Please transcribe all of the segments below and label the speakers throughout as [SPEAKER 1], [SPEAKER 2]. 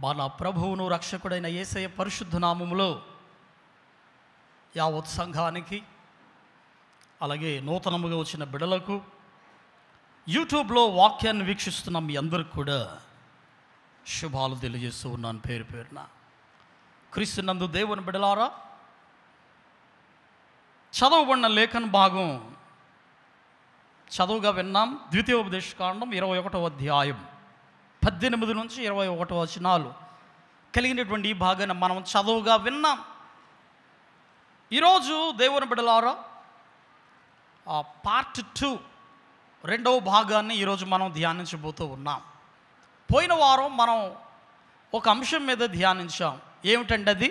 [SPEAKER 1] మన ప్రభువును రక్షకుడైన యేసయ్య పరిశుద్ధ నామములో యావత్ సంఘానికి, అలాగే నూతనముగా వచ్చిన బిడలకు, యూట్యూబ్లో వాక్యాన్ని వీక్షిస్తున్న మీ అందరికి కూడా శుభాలు తెలియజేస్తూ ఉన్నాను పేరు పేరున. క్రీస్తునందు దేవుని బిడలారా, చదవబడిన లేఖన భాగం చదువుగా విన్నాం. ద్వితీయోపదేశకాండం 21వ అధ్యాయం 18 నుంచి 21 వచనాలు కలిగినటువంటి ఈ భాగాన్ని మనం చదువుగా విన్నాం. ఈరోజు దేవుని బిడలారా, పార్ట్ 2 రెండవ భాగాన్ని ఈరోజు మనం ధ్యానించబోతూ ఉన్నాం. పోయిన వారం మనం ఒక అంశం మీద ధ్యానించాం. ఏమిటంటే అది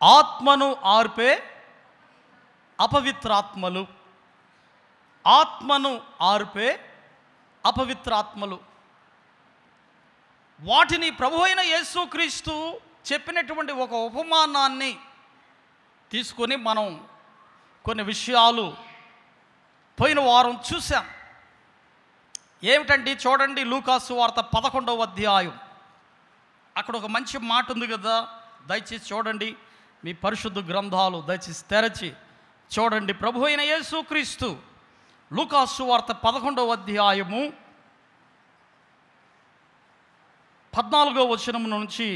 [SPEAKER 1] ఆత్మను ఆర్పే అపవిత్రాత్మలు. ఆత్మను ఆర్పే అపవిత్రాత్మలు. వాటిని ప్రభువైన యేసుక్రీస్తు చెప్పినటువంటి ఒక ఉపమానాన్ని తీసుకొని మనం కొన్ని విషయాలు పోయిన వారం చూసాం. ఏమిటండి చూడండి, లూకాసు వార్త 11వ అధ్యాయం. అక్కడ ఒక మంచి మాట ఉంది కదా, దయచేసి చూడండి. మీ పరిశుద్ధ గ్రంథాలు దయచేసి తెరచి చూడండి. ప్రభువైన యేసుక్రీస్తు లూకాసు వార్త 11వ అధ్యాయము 14వ వచనం నుంచి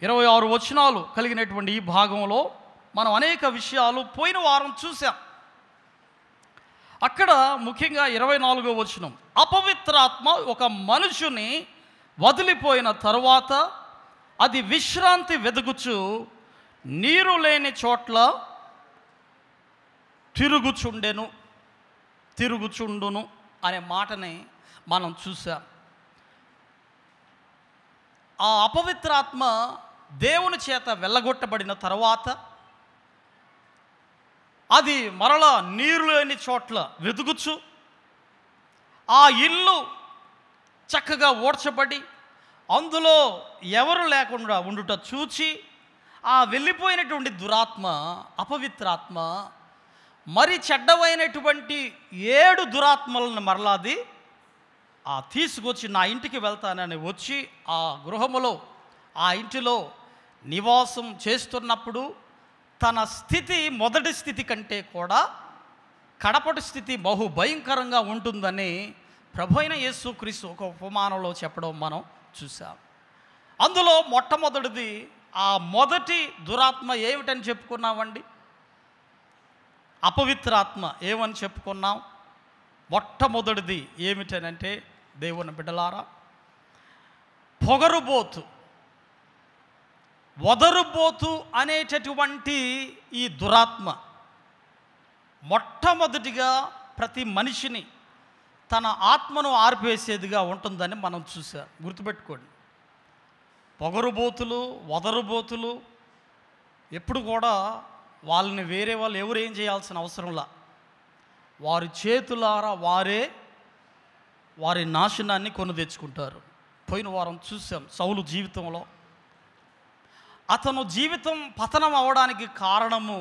[SPEAKER 1] 26 వచనాలు కలిగినటువంటి ఈ భాగంలో మనం అనేక విషయాలు పోయిన వారం చూసాం. అక్కడ ముఖ్యంగా 24వ వచనం, అపవిత్రాత్మ ఒక మనుషుని వదిలిపోయిన తరువాత అది విశ్రాంతి వెదుగుచు నీరు లేని చోట్ల తిరుగుచుండును అనే మాటని మనం చూసాం. ఆ అపవిత్రాత్మ దేవుని చేత వెళ్ళగొట్టబడిన తర్వాత అది మరలా నీరు లేని చోట్ల వెతుకుచు ఆ ఇల్లు చక్కగా ఓడ్చబడి అందులో ఎవరు లేకుండా ఉండుట చూచి ఆ వెళ్ళిపోయినటువంటి దురాత్మ, అపవిత్రాత్మ మరి చెడ్డవైనటువంటి 7 దురాత్మలను మరలాది తీసుకొచ్చి నా ఇంటికి వెళ్తానని వచ్చి ఆ గృహములో, ఆ ఇంటిలో నివాసం చేస్తున్నప్పుడు తన స్థితి మొదటి స్థితి కంటే కూడా కడపటి స్థితి బహు భయంకరంగా ఉంటుందని ప్రభువైన యేసుక్రీస్తు ఒక ఉపమానంలో చెప్పడం మనం చూసాం. అందులో మొట్టమొదటిది, ఆ మొదటి దురాత్మ ఏమిటని చెప్పుకున్నామండి? అపవిత్రాత్మ ఏమని చెప్పుకున్నాం? మొట్టమొదటిది ఏమిటనంటే, దేవుని బిడ్డలారా, పొగరుబోతు, వదరుబోతు అనేటటువంటి ఈ దురాత్మ మొట్టమొదటిగా ప్రతి మనిషిని తన ఆత్మను ఆర్పేసేదిగా ఉంటుందని మనం చూసాం. గుర్తుపెట్టుకోండి, పొగరుబోతులు, వదరుబోతులు ఎప్పుడు కూడా వాళ్ళని వేరే వాళ్ళు ఎవరు ఏం చేయాల్సిన అవసరంలా వారి చేతులారా వారి నాశనాన్ని కొని తెచ్చుకుంటారు. పోయిన వారం చూసాం సౌలు జీవితంలో అతను జీవితం పతనం అవడానికి కారణము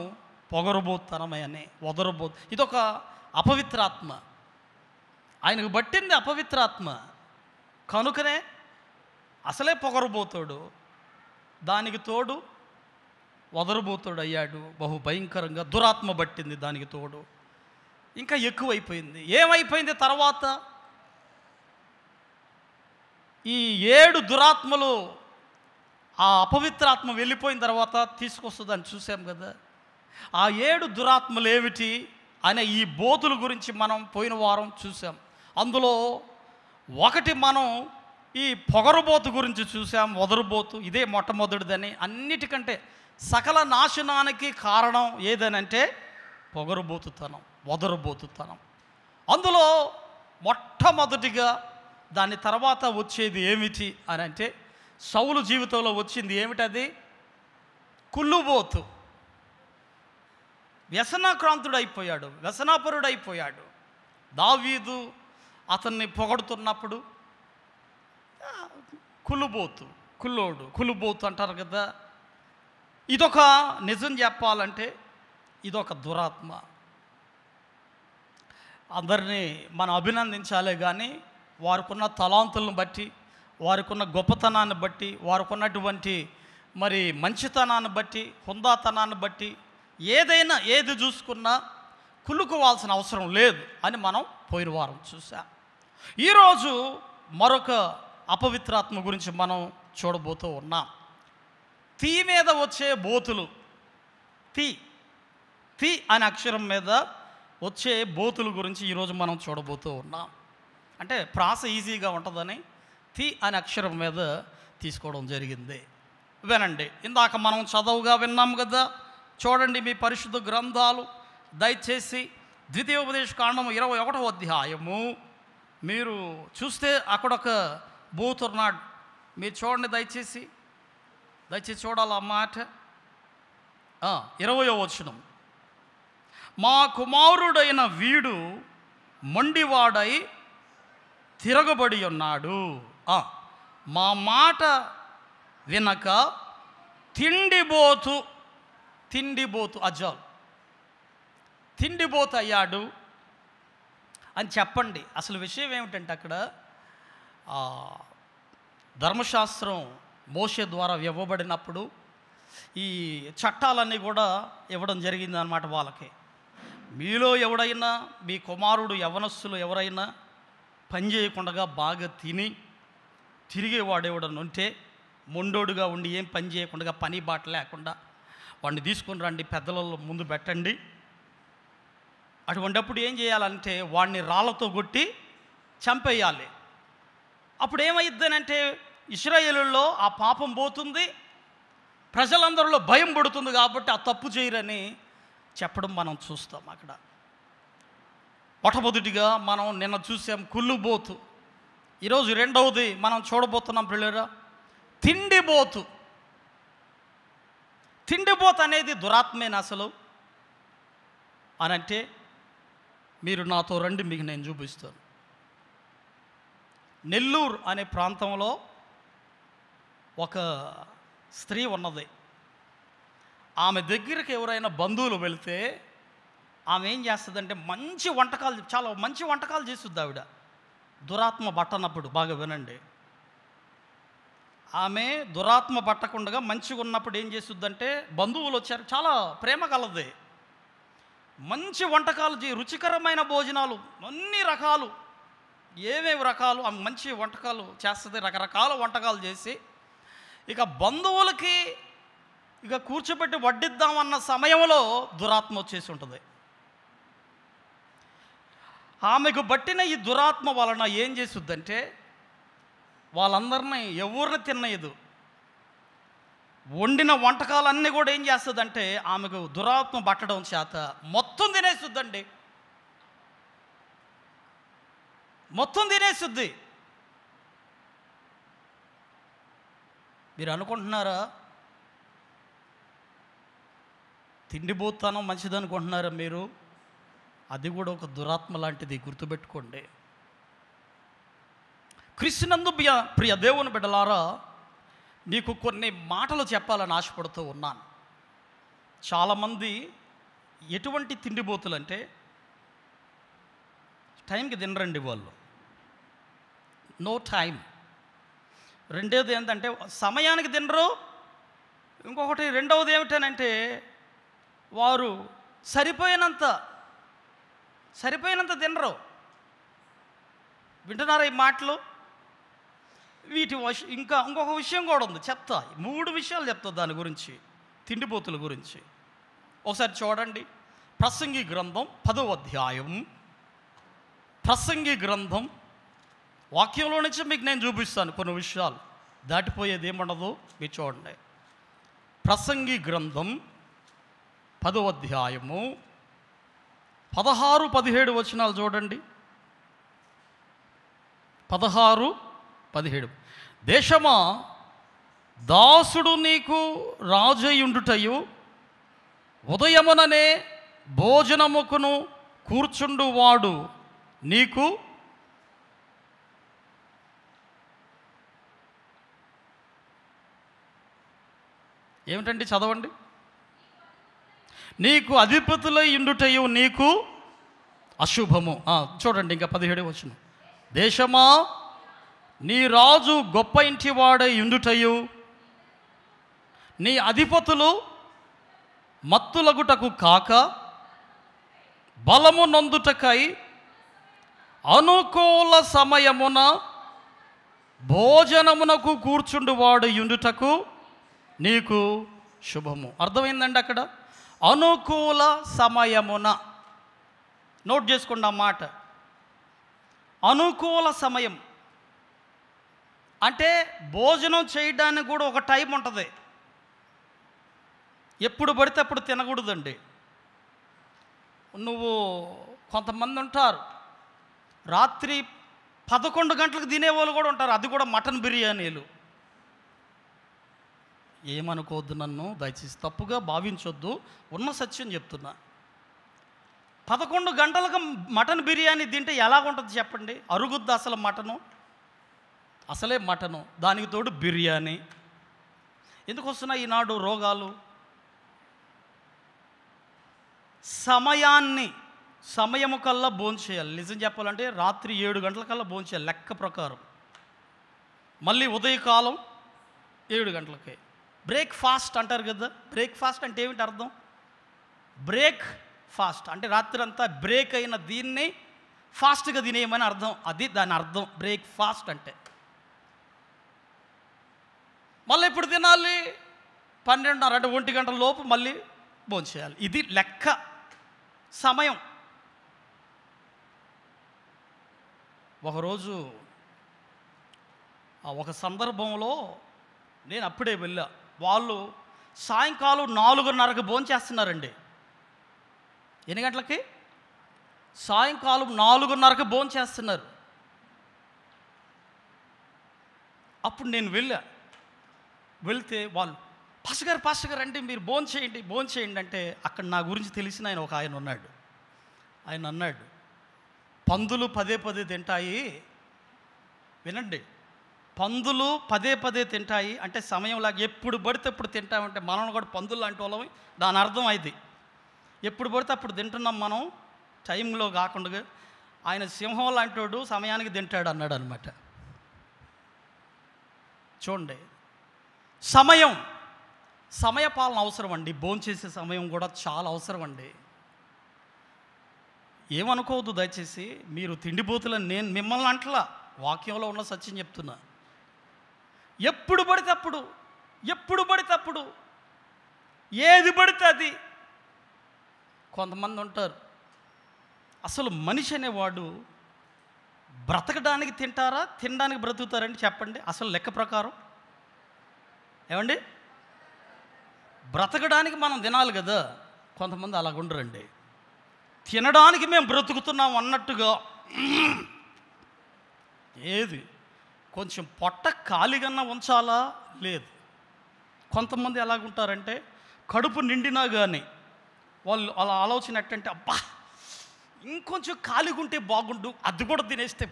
[SPEAKER 1] పొగరుబోతనమే అనే వదరుబోతు. ఇదొక అపవిత్రాత్మ, ఆయనకు పట్టింది అపవిత్రాత్మ కనుకనే అసలే పొగరుబోతాడు, దానికి తోడు వదరుబోతాడు అయ్యాడు. బహు భయంకరంగా దురాత్మ పట్టింది, దానికి తోడు ఇంకా ఎక్కువైపోయింది. ఏమైపోయింది తర్వాత? ఈ 7 దురాత్మలు ఆ అపవిత్రాత్మ వెళ్ళిపోయిన తర్వాత తీసుకొస్తుందని చూసాం కదా. ఆ 7 దురాత్మలు ఏమిటి అనే ఈ బోతుల గురించి మనం పోయిన వారం చూసాం. అందులో ఒకటి మనం ఈ పొగరుబోతు గురించి చూసాం, వదరుబోతు. ఇదే మొట్టమొదటిదని. అన్నిటికంటే సకల నాశనానికి కారణం ఏదనంటే పొగరుబోతుతనం, వదరుబోతుతనం. అందులో మొట్టమొదటిగా దాని తర్వాత వచ్చేది ఏమిటి అని అంటే, సౌలు జీవితంలో వచ్చింది ఏమిటది? కుళ్ళుబోతు. వ్యసనాక్రాంతుడైపోయాడు, వ్యసనాపరుడైపోయాడు. దావీదు అతన్ని పొగడుతున్నప్పుడు కుళ్ళుబోతు, కుళ్ళుబోతు అంటారు కదా. ఇదొక నిజం చెప్పాలంటే ఇదొక దురాత్మ. అందరినీ మనం అభినందించాలే కానీ వారికున్న తలాంతులను బట్టి, వారికున్న గొప్పతనాన్ని బట్టి, వారికున్నటువంటి మరి మంచితనాన్ని బట్టి, హుందాతనాన్ని బట్టి ఏదైనా ఏది చూసుకున్నా కులుకోవాల్సిన అవసరం లేదు అని మనం పోయిన వారం చూసాం. ఈరోజు మరొక అపవిత్రాత్మ గురించి మనం చూడబోతూ ఉన్నాం. తీ మీద వచ్చే బోతులు, తీ అనే అక్షరం మీద వచ్చే బోతుల గురించి ఈరోజు మనం చూడబోతూ ఉన్నాం. అంటే ప్రాస ఈజీగా ఉంటుందని తీ అనే అక్షరం మీద తీసుకోవడం జరిగింది. వినండి, ఇందాక మనం చదువుగా విన్నాం కదా. చూడండి మీ పరిశుద్ధ గ్రంథాలు దయచేసి ద్వితీయోపదేశకాండము 21వ అధ్యాయము మీరు చూస్తే అక్కడొక బోతున్నాడు. మీరు చూడండి, దయచేసి చూడాలి ఆ మాట. 20వ వచనం, మా కుమారుడైన వీడు మొండివాడై తిరగబడి ఉన్నాడు, మా మాట వినక తిండిబోతు అజ్జాలు తిండిబోతు అయ్యాడు అని చెప్పండి. అసలు విషయం ఏమిటంటే అక్కడ ధర్మశాస్త్రం మోషే ద్వారా ఇవ్వబడినప్పుడు ఈ చట్టాలన్నీ కూడా ఇవ్వడం జరిగింది అన్నమాట వాళ్ళకి. మీలో ఎవడైనా మీ కుమారుడు యవనస్తులు ఎవరైనా పని చేయకుండా బాగా తిరిగేవాడు ఎవడన్నా ఉంటే, మొండోడుగా ఉండి ఏం పని చేయకుండా పని బాట లేకుండా వాడిని తీసుకుని రండి, పెద్దల ముందు పెట్టండి. అటువంటిప్పుడు ఏం చేయాలంటే వాడిని రాళ్ళతో కొట్టి చంపేయాలి. అప్పుడు ఏమైద్దనంటే ఇశ్రాయేలులో ఆ పాపం పోతుంది, ప్రజలందరిలో భయం పడుతుంది. కాబట్టి ఆ తప్పు చేయరని చెప్పడం మనం చూస్తాం. అక్కడ మొట్టమొదటిగా మనం నిన్న చూసాం కుళ్ళుబోతు. ఈరోజు రెండవది మనం చూడబోతున్నాం పిల్లరా, తిండిబోతు అనేది దురాత్మేన అసలు అని అంటే మీరు నాతో రండి, మీకు నేను చూపిస్తాను. నెల్లూరు అనే ప్రాంతంలో ఒక స్త్రీ ఉన్నది. ఆమె దగ్గరికి ఎవరైనా బంధువులు వెళితే ఆమె ఏం చేస్తుందంటే చాలా మంచి వంటకాలు చేస్తుంది ఆవిడ. దురాత్మ పట్టనప్పుడు బాగా వినండి, ఆమె దురాత్మ పట్టకుండా మంచిగా ఉన్నప్పుడు ఏం చేస్తుందంటే బంధువులు వచ్చారు, చాలా ప్రేమ కలది, మంచి వంటకాలు రుచికరమైన భోజనాలు అన్ని రకాలు, ఏమేమి రకాలు ఆమె మంచి వంటకాలు చేస్తుంది. రకరకాల వంటకాలు చేసి ఇక బంధువులకి ఇక కూర్చోబెట్టి వడ్డిద్దామన్న సమయంలో దురాత్మ వచ్చేసి ఉంటుంది. ఆమెకు బట్టిన ఈ దురాత్మ వలన ఏం చేస్తుందంటే వాళ్ళందరినీ ఎవరిని తిన్నయదు, వండిన వంటకాలన్నీ కూడా ఏం చేస్తుందంటే ఆమెకు దురాత్మ పట్టడం చేత మొత్తం తినేస్తుందండి, మొత్తం తినేస్తుంది. మీరు అనుకుంటున్నారా తిండిపోతానం మంచిది అనుకుంటున్నారా మీరు? అది కూడా ఒక దురాత్మ లాంటిది, గుర్తుపెట్టుకోండి. క్రీస్తునందు ప్రియ దేవుని బిడ్డలారా, మీకు కొన్ని మాటలు చెప్పాలని ఆశపడుతూ ఉన్నాను. చాలామంది ఎటువంటి తిండిపోతులు అంటే టైంకి తినరండి వాళ్ళు, నో టైం. రెండవది ఏంటంటే సమయానికి తినరు. ఇంకొకటి రెండవది ఏమిటనంటే వారు సరిపోయినంత తినరు. వింటున్నారా ఈ మాటలు? ఇంకొక విషయం కూడా ఉంది, చెప్తా. 3 విషయాలు చెప్తా దాని గురించి, తిండిపోతుల గురించి. ఒకసారి చూడండి, ప్రసంగి గ్రంథం 10వ అధ్యాయం. ప్రసంగి గ్రంథం వాక్యంలో నుంచి మీకు నేను చూపిస్తాను కొన్ని విషయాలు, దాటిపోయేది ఏముండదు. మీరు చూడండి, ప్రసంగి గ్రంథం 10వ అధ్యాయము 16-17 వచనాలు చూడండి. 16-17, దేశమా దాసుడు నీకు రాజయుండుటయు ఉదయముననే భోజనముకును కూర్చుండువాడు నీకు ఏమిటండి, చదవండి. నీకు అధిపతులై ఉండుటయు నీకు అశుభము. చూడండి ఇంకా 17 వచనం. దేశమా నీ రాజు గొప్ప ఇంటివాడై ఉండుటయు, నీ అధిపతులు మత్తులగుటకు కాక బలము నొందుటకై అనుకూల సమయమున భోజనమునకు కూర్చుండువాడు యుండుటకు నీకు శుభము. అర్థమైందండి అక్కడ? అనుకూల సమయమున. నోట్ చేసుకోండి ఆ మాట. అనుకూల సమయం అంటే భోజనం చేయడానికి కూడా ఒక టైం ఉంటుంది. ఎప్పుడు పడితే అప్పుడు తినకూడదండి. నువ్వు కొంతమంది ఉంటారు రాత్రి 11 గంటలకు తినేవాళ్ళు కూడా ఉంటారు, అది కూడా మటన్ బిర్యానీలు. ఏమనుకోవద్దు, నన్ను దయచేసి తప్పుగా భావించొద్దు, ఉన్న సత్యం చెప్తున్నా. 11 గంటలకు మటన్ బిర్యానీ తింటే ఎలాగుంటుంది చెప్పండి? అరుగుద్ది అసలు మటను? అసలే మటను, దానికి తోడు బిర్యానీ. ఎందుకు వస్తున్నాయి ఈనాడు రోగాలు? సమయము కల్లా భోంచేయాలి. నిజం చెప్పాలంటే రాత్రి 7 గంటల కల్లా భోంచేయాలి లెక్క ప్రకారం. మళ్ళీ ఉదయకాలం 7 గంటలకే. బ్రేక్ఫాస్ట్ అంటారు కదా. బ్రేక్ఫాస్ట్ అంటే ఏమిటి అర్థం? బ్రేక్ ఫాస్ట్ అంటే రాత్రి అంతా బ్రేక్ అయిన దీన్ని ఫాస్ట్గా తినేయమని అర్థం. అది దాని అర్థం బ్రేక్ఫాస్ట్ అంటే. మళ్ళీ ఎప్పుడు తినాలి? 12:30 అంటే 1 గంటల లోపు మళ్ళీ భోంచేయాలి. ఇది లెక్క సమయం. ఒకరోజు ఒక సందర్భంలో నేను అప్పుడే వెళ్ళా. వాళ్ళు సాయంకాలం 4:30కి భోంచేస్తున్నారండి. ఎన్ని గంటలకి? సాయంకాలం 4:30కి భోంచేస్తున్నారు. అప్పుడు నేను వెళ్తే వాళ్ళు పాస్టర్ గారు అంటే మీరు భోంచేయండి అంటే అక్కడ నా గురించి తెలిసిన ఆయన ఉన్నాడు. ఆయన అన్నాడు, పందులు పదే తింటాయి. వినండి, పందులు పదే తింటాయి అంటే సమయంలాగా ఎప్పుడు పడితే అప్పుడు తింటామంటే మనం కూడా పందులు లాంటి వాళ్ళం. దాని అర్థం అది. ఎప్పుడు పడితే అప్పుడు తింటున్నాం మనం, టైంలో కాకుండా. ఆయన సింహం లాంటి వాడు, సమయానికి తింటాడు అన్నాడు అనమాట. చూడండి, సమయపాలన అవసరం అండి. భోంచేసే సమయం కూడా చాలా అవసరం అండి. ఏమనుకోవద్దు దయచేసి. మీరు తిండిపోతులని నేను మిమ్మల్ని అంటలా, వాక్యంలో ఉన్న సత్యం చెప్తున్నా. ఎప్పుడు పడితే అప్పుడు ఏది పడితే అది. కొంతమంది ఉంటారు, అసలు మనిషి అనేవాడు బ్రతకడానికి తింటారా, తినడానికి బ్రతుకుతారండి? చెప్పండి అసలు లెక్క ప్రకారం. ఏమండి? బ్రతకడానికి మనం తినాలి కదా. కొంతమంది అలాగుండరండి. తినడానికి మేము బ్రతుకుతున్నాం అన్నట్టుగా ఏది కొంచెం పొట్ట ఖాళీగా ఉంచాలా? లేదు. కొంతమంది ఎలాగుంటారంటే కడుపు నిండినా కానీ వాళ్ళు అలా ఆలోచన ఎట్టంటే, అబ్బా ఇంకొంచెం ఖాళీగా ఉంటే బాగుండు, అది కూడా తినేస్తే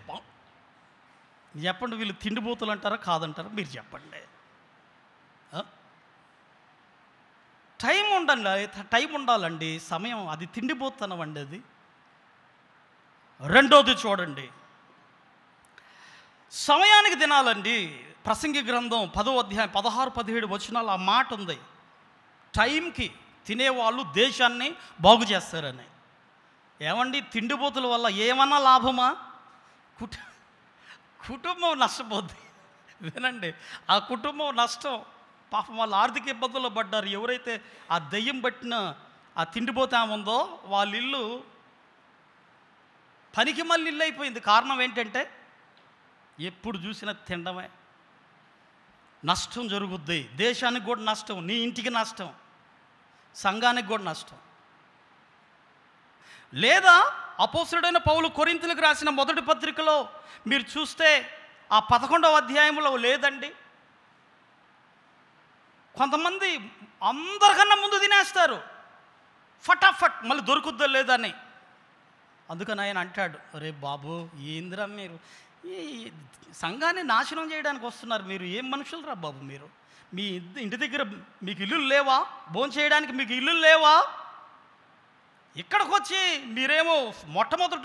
[SPEAKER 1] చెప్పండి, వీళ్ళు తిండిపోతులు అంటారా కాదంటారా? మీరు చెప్పండి. టైం ఉండాలండి. సమయం అది తిండిపోతున్నాం అండి అది. రెండోది చూడండి, సమయానికి తినాలండి. ప్రసంగి గ్రంథం 10వ అధ్యాయం 16-17 వచనాలు ఆ మాట ఉంది. టైంకి తినేవాళ్ళు దేశాన్ని బాగు చేస్తారని. ఏమండి, తిండిపోతుల వల్ల ఏమన్నా లాభమా? కుటుంబం నష్టపోద్ది. వినండి, ఆ కుటుంబం నష్టం. పాపం వాళ్ళు ఆర్థిక ఇబ్బందుల్లో పడ్డారు. ఎవరైతే ఆ దెయ్యం పట్టిన ఆ తిండిపోతే ఉందో వాళ్ళ ఇల్లు పనికి మళ్ళీ ఇల్లు అయిపోయింది. కారణం ఏంటంటే ఎప్పుడు చూసినా తినడమే. నష్టం జరుగుద్ది. దేశానికి కూడా నష్టం, నీ ఇంటికి నష్టం, సంఘానికి కూడా నష్టం. లేదా అపోస్తలుడైన పౌలు కొరింథీయులకు రాసిన మొదటి పత్రికలో మీరు చూస్తే ఆ 11వ అధ్యాయంలో లేదండి, కొంతమంది అందరికన్నా ముందు తినేస్తారు ఫటాఫట్, మళ్ళీ దొరుకుద్దో లేదని. అందుకని ఆయన అంటాడు, అరే బాబు ఏందిరా మీరు ఈ సంఘాన్ని నాశనం చేయడానికి వస్తున్నారు, మీరు ఏం మనుషులు రా బాబు, మీరు మీ ఇంటి దగ్గర మీకు ఇల్లులు లేవా? భోంచేయడానికి మీకు ఇల్లులు లేవా? ఇక్కడికి వచ్చి మీరేమో మొట్టమొదటి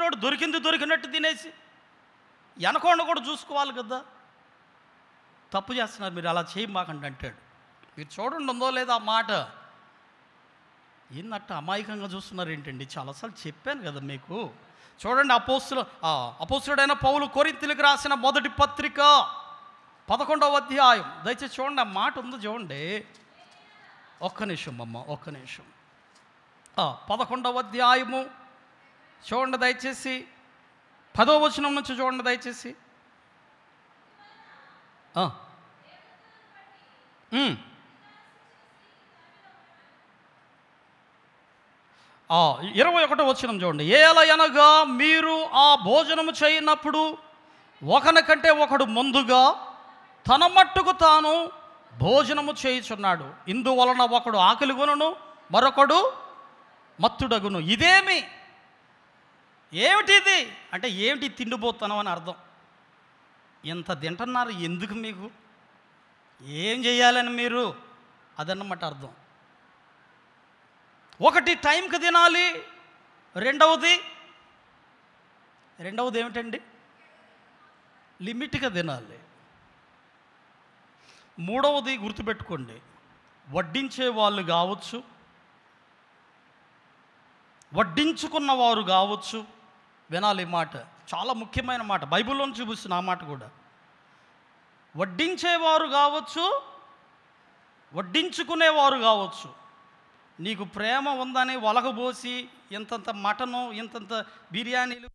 [SPEAKER 1] దొరికినట్టు తినేసి వెనకొండ కూడా చూసుకోవాలి కదా. తప్పు చేస్తున్నారు మీరు, అలా చేయమాకండి అంటాడు. మీరు చూడండి ఉందో లేదా ఆ మాట. ఏందట్ట అమాయకంగా చూస్తున్నారు ఏంటండి? చాలాసార్లు చెప్పాను కదా మీకు. చూడండి అపోస్తుడైన పౌలు కొరింథీయులకు రాసిన మొదటి పత్రిక 11వ అధ్యాయం. దయచేసి చూడండి, ఆ మాట ఉందో చూడండి. ఒక్క నిమిషం 11వ అధ్యాయము చూడండి దయచేసి. 10వ వచనం నుంచి చూడండి దయచేసి. 21వ వచనం చూడండి. ఏలయనగా మీరు ఆ భోజనము చేయనప్పుడు ఒకనికంటే ఒకడు ముందుగా తన మట్టుకు తాను భోజనము చేయుచున్నాడు. ఇందువలన ఒకడు ఆకలిగొనును, మరొకడు మత్తుడగును. ఏమిటిది అంటే ఏమిటి? తిండిపోతాను అని అర్థం. ఎంత తింటున్నారు, ఎందుకు మీకు, ఏం చేయాలని మీరు, అదన్నమాట అర్థం. ఒకటి టైంకి తినాలి, రెండవది ఏమిటండి? లిమిట్గా తినాలి. మూడవది గుర్తుపెట్టుకోండి, వడ్డించే వాళ్ళు కావచ్చు, వడ్డించుకున్నవారు కావచ్చు, వినాలి మాట. చాలా ముఖ్యమైన మాట, బైబిల్లోని చూపిస్తున్న ఆ మాట కూడా. వడ్డించేవారు కావచ్చు, వడ్డించుకునేవారు కావచ్చు. నీకు ప్రేమ ఉందని వలగబోసి ఇంతంత మటను, ఇంతంత బిర్యానీలు,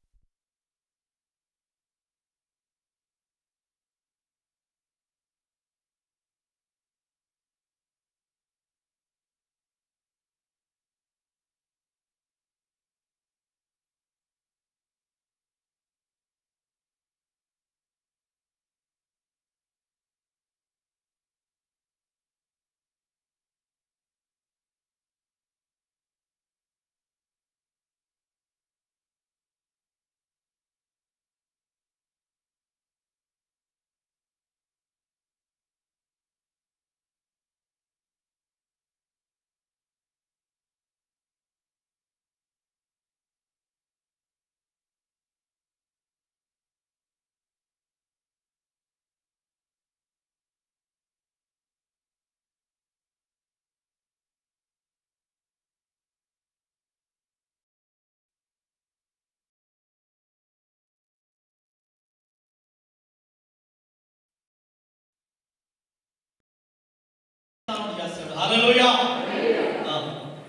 [SPEAKER 1] చేస్తాడు. హల్లెలూయా.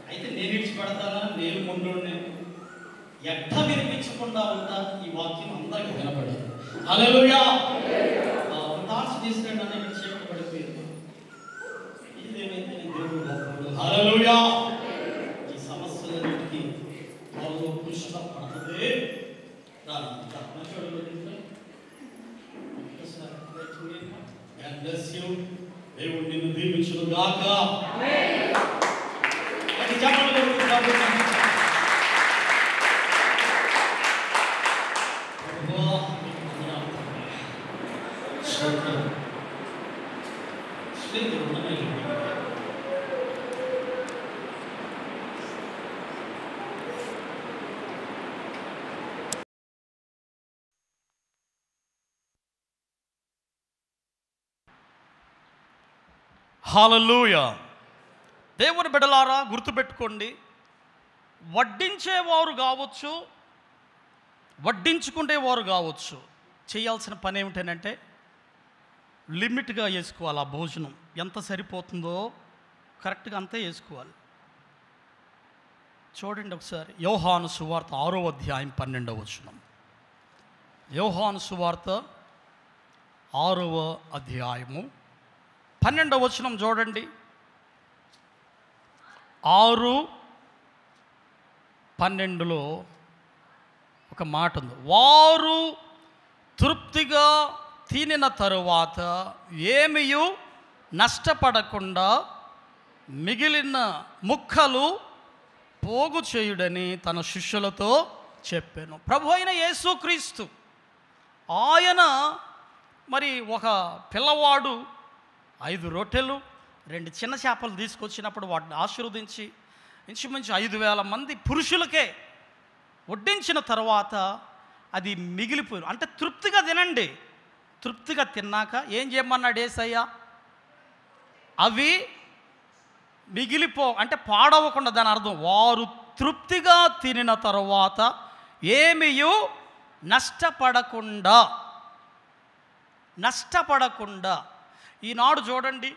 [SPEAKER 1] అయితే నేను విడిచిపెడతానా, నేను ముందు ఎట్ట వినిపించకుండా ఉంటా, ఈ వాక్యం అందరికీ వినపడదు. హల్లెలూయా. టార్చ్ తీసుకురండి అన్న, ఇక్కడ చీకటి పడిపోయింది. ఇదేమైతే దేవుడు గొప్పవాడు. హల్లెలూయా. ఈ సమస్యలన్నిటికీ వాళ్ళు పుష్ట పడుతుంది. దేవుడు నిన్ను దీవించును గాక. హల్లెలూయా. దేవుని బిడ్డలారా గుర్తుపెట్టుకోండి, వడ్డించేవారు కావచ్చు, వడ్డించుకునేవారు కావచ్చు, చేయాల్సిన పని ఏమిటంటే లిమిట్గా వేసుకోవాలి. ఆ భోజనం ఎంత సరిపోతుందో కరెక్ట్గా అంతే వేసుకోవాలి. చూడండి ఒకసారి యోహాను సువార్త 6వ అధ్యాయం 12వ వచనం. యోహాను సువార్త 6వ అధ్యాయము 12వ వచనం చూడండి. 6:12లో ఒక మాట ఉంది. వారు తృప్తిగా తినిన తరువాత ఏమీయు నష్టపడకుండా మిగిలిన ముక్కలు పోగు చేయుడని తన శిష్యులతో చెప్పాను. ప్రభు అయిన యేసుక్రీస్తు ఆయన మరి ఒక పిల్లవాడు 5 రొట్టెలు 2 చిన్న చేపలు తీసుకొచ్చినప్పుడు వాటిని ఆశీర్వదించి ఇంచుమించు 5,000 మంది పురుషులకే వడ్డించిన తర్వాత అది మిగిలిపోయి, అంటే తృప్తిగా తినండి. తృప్తిగా తిన్నాక ఏం చేయమన్నాడు యేసయ్య? అవి అంటే పాడవకుండా, దాని అర్థం వారు తృప్తిగా తినిన తర్వాత ఏమీయు నష్టపడకుండా. ఈనాడు చూడండి,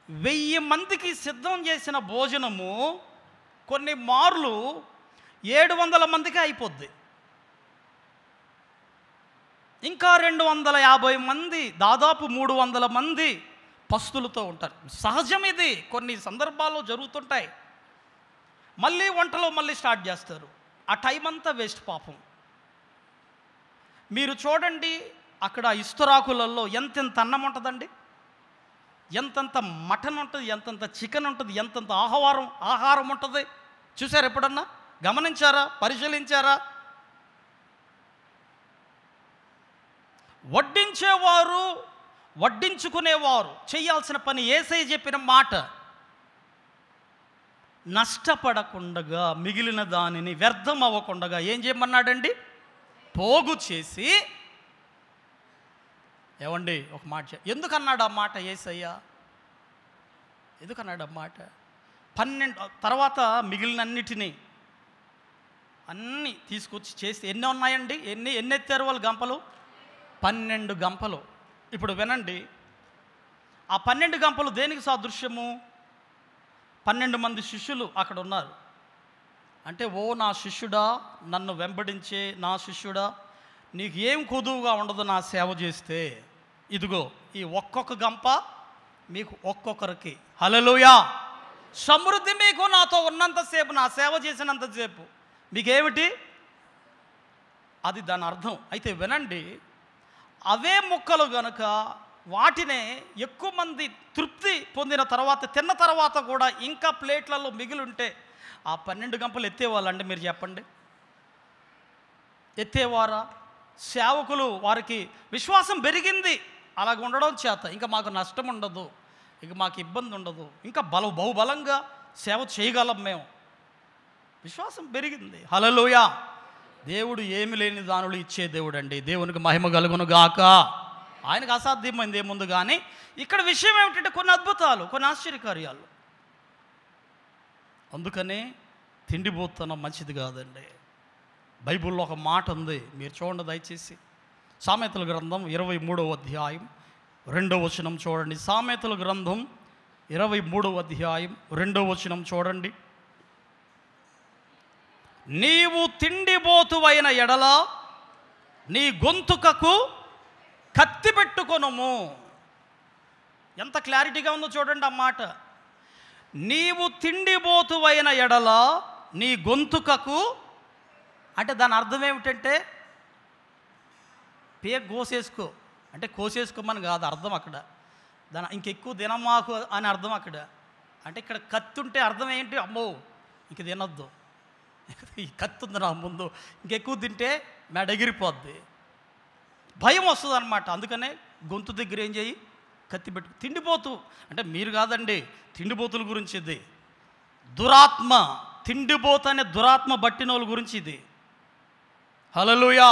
[SPEAKER 1] 1000 మందికి సిద్ధం చేసిన భోజనము కొన్ని మార్లు 700 మందికి అయిపోద్ది. ఇంకా 250 మంది, దాదాపు 300 మంది పస్తులతో ఉంటారు. సహజం ఇది, కొన్ని సందర్భాల్లో జరుగుతుంటాయి. మళ్ళీ వంటలో స్టార్ట్ చేస్తారు. ఆ టైం అంతా వేస్ట్ పాపం. మీరు చూడండి, అక్కడ ఇస్తరాకులలో ఎంతెంత అన్నం ఉంటుందండి, ఎంతంత మటన్ ఉంటుంది, ఎంతంత చికెన్ ఉంటుంది, ఎంతంత ఆహారం ఉంటుంది. చూసారు ఎప్పుడన్నా? గమనించారా? పరిశీలించారా? వడ్డించుకునేవారు చేయాల్సిన పని, యేసయ్య చెప్పిన మాట, నష్టపడకుండా మిగిలిన దానిని వ్యర్థం అవ్వకుండా ఏం చేయమన్నాడండి? పోగు చేసి. ఏమండి, ఒక మాట ఎందుకన్నాడు ఆ మాట యేసయ్య? ఎందుకన్నాడు ఆ మాట? 12 తర్వాత మిగిలినన్నిటినీ అన్నీ తీసుకొచ్చి చేసి, ఎన్ని ఉన్నాయండి? ఎన్ని ఎత్తారు వాళ్ళు గంపలు? 12 గంపలు. ఇప్పుడు వినండి, ఆ 12 గంపలు దేనికి సాదృశ్యము? 12 మంది శిష్యులు అక్కడ ఉన్నారు. అంటే, ఓ నా శిష్యుడా, నన్ను వెంబడించే నా శిష్యుడా, నీకు ఏం కొదువుగా ఉండదు నా సేవ చేస్తే, ఇదిగో ఈ ఒక్కొక్క గంప మీకు ఒక్కొక్కరికి. హల్లెలూయా! సమృద్ధి మీకు నాతో ఉన్నంతసేపు, నా సేవ చేసినంతసేపు మీకేమిటి? అది దాని అర్థం. అయితే వినండి, అవే ముక్కలు గనుక వాటినే ఎక్కువ మంది తృప్తి పొందిన తర్వాత, తిన్న తర్వాత కూడా ఇంకా ప్లేట్లలో మిగిలి ఉంటే ఆ 12 గంపలు ఎత్తేవాళ్ళండి? మీరు చెప్పండి, ఎత్తేవారా? సేవకులు, వారికి విశ్వాసం పెరిగింది అలాగ ఉండడం చేత. ఇంకా మాకు నష్టం ఉండదు, ఇక మాకు ఇబ్బంది ఉండదు, ఇంకా బహుబలంగా సేవ చేయగలం మేము. విశ్వాసం పెరిగింది. హల్లెలూయా! దేవుడు ఏమి లేని దానులు ఇచ్చే దేవుడు అండి. దేవునికి మహిమ కలుగును గాక. ఆయనకు అసాధ్యమైంది ఏముంది. కానీ ఇక్కడ విషయం ఏమిటంటే, కొన్ని అద్భుతాలు, కొన్ని ఆశ్చర్యకార్యాలు. అందుకనే తిండిపోతనం మంచిది కాదండి. బైబిల్లో ఒక మాట ఉంది, మీరు చూడండి దయచేసి. సామెతల గ్రంథం 23వ అధ్యాయం 2వ వచనం చూడండి. సామెతల గ్రంథం 23వ అధ్యాయం 2వ వచనం చూడండి. నీవు తిండిబోతువైన ఎడల నీ గొంతుకకు కత్తి పెట్టుకొనుము. ఎంత క్లారిటీగా ఉందో చూడండి ఆ మాట. నీవు తిండిబోతువైన ఎడల నీ గొంతుకకు, అంటే దాని అర్థం ఏమిటంటే, కోసేసుకో అంటే కోసేసుకోమని కాదు అర్థం అక్కడ. దాని ఇంకెక్కువ తినమాకు అని అర్థం అక్కడ. అంటే ఇక్కడ కత్తి ఉంటే అర్థం ఏంటి? అమ్మో ఇంక తినొద్దు, ఈ కత్తి ఉంది నా ముందు, ఇంకెక్కువ తింటే మెడ ఎగిరిపోద్ది, భయం వస్తుంది అనమాట. అందుకనే గొంతు దగ్గర ఏం చేయి? కత్తి పెట్టు. తిండిపోతు అంటే మీరు కాదండి, తిండిపోతుల గురించి ఇది. దురాత్మ, తిండిపోతు అనే దురాత్మ బట్టిన వాళ్ళ గురించి ఇది. హల్లెలూయా!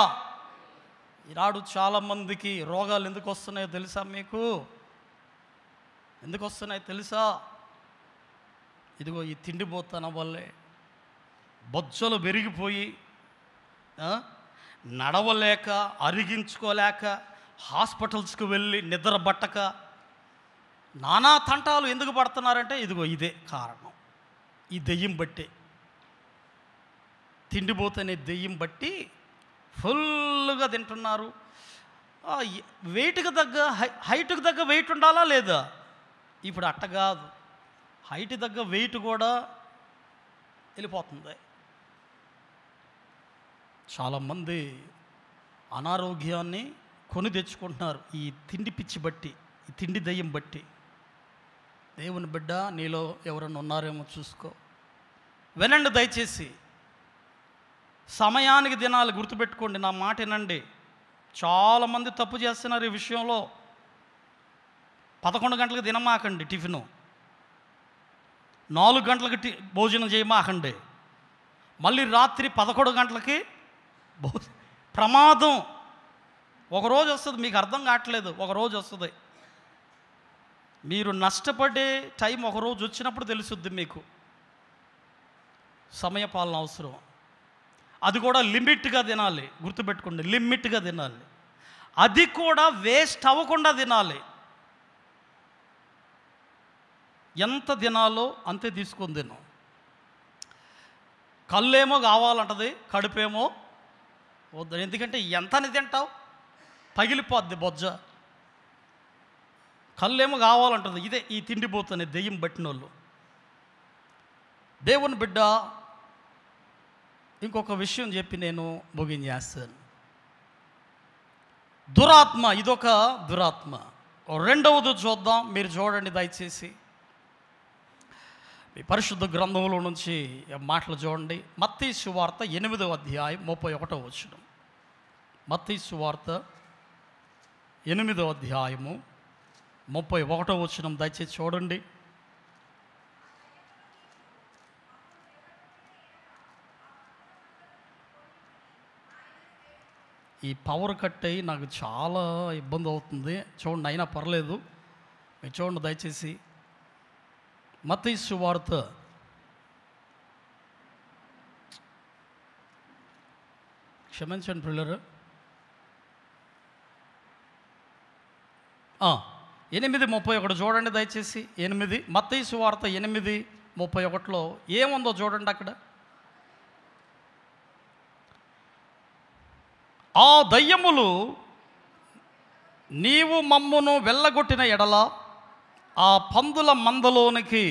[SPEAKER 1] ఈనాడు చాలామందికి రోగాలు ఎందుకు వస్తున్నాయో తెలుసా మీకు? ఎందుకు వస్తున్నాయో తెలుసా? ఇదిగో ఈ తిండిపోతనం వల్లే. బొజ్జలు పెరిగిపోయి, నడవలేక, అరిగించుకోలేక, హాస్పిటల్స్కి వెళ్ళి నిద్ర పట్టక నానా తంటాలు ఎందుకు పడుతున్నారంటే, ఇదిగో ఇదే కారణం. ఈ దెయ్యం బట్టి, తిండిపోతనే దెయ్యం బట్టి ఫుల్గా తింటున్నారు. వెయిట్కి తగ్గ హైట్కి తగ్గ వెయిట్ ఉండాలా లేదా? ఇప్పుడు అట్ట కాదు, హైట్ తగ్గ వెయిట్ కూడా వెళ్ళిపోతుంది. చాలామంది అనారోగ్యాన్ని కొని తెచ్చుకుంటున్నారు ఈ తిండి పిచ్చి బట్టి, ఈ తిండి దయ్యం బట్టి. దేవుని బిడ్డ, నీలో ఎవరన్నా ఉన్నారేమో చూసుకో. వినండి దయచేసి, సమయానికి తినాలి. గుర్తుపెట్టుకోండి, నా మాట వినండి. చాలామంది తప్పు చేస్తున్నారు ఈ విషయంలో. 11 గంటలకు తినమాకండి టిఫిను. 4 గంటలకి భోజనం చేయమాకండి, మళ్ళీ రాత్రి 11 గంటలకి ప్రమాదం. ఒకరోజు వస్తుంది, మీకు అర్థం కావట్లేదు, ఒకరోజు వస్తుంది. మీరు నష్టపడే టైం ఒకరోజు వచ్చినప్పుడు తెలుసుద్ది మీకు. సమయపాలన అవసరం. అది కూడా లిమిట్గా తినాలి, గుర్తుపెట్టుకోండి, లిమిట్గా తినాలి. అది కూడా వేస్ట్ అవ్వకుండా తినాలి. ఎంత తినాలో అంతే తీసుకొని తిను. కళ్ళేమో కావాలంటది, కడుపేమో వద్దు. ఎందుకంటే ఎంతని తింటావు, పగిలిపోద్ది బొజ్జ. కళ్ళేమో కావాలంటది. ఇదే ఈ తిండిపోతుంది దెయ్యం పట్టిన వాళ్ళు. దేవుని బిడ్డ, ఇంకొక విషయం చెప్పి నేను ముగించేస్తాను. దురాత్మ, ఇదొక దురాత్మ. రెండవది చూద్దాం, మీరు చూడండి దయచేసి. మీ పరిశుద్ధ గ్రంథంలో నుంచి మాటలు చూడండి. మత్తయి సువార్త 8వ అధ్యాయం 31వ వచనం. మత్తయి సువార్త 8వ అధ్యాయము 31వ వచనం దయచేసి చూడండి. ఈ పవర్ కట్ అయ్యి నాకు చాలా ఇబ్బంది అవుతుంది. చూడండి, అయినా పర్లేదు, మీరు చూడండి దయచేసి. మత్తయి సువార్త క్షమించండి పిల్లలు, 8:31 చూడండి దయచేసి. 8 మత్తయి సువార్త 8:31లో ఏముందో చూడండి. అక్కడ ఆ దయ్యములు నీవు మమ్మును వెళ్ళగొట్టిన ఎడల ఆ పందుల మందలోనికి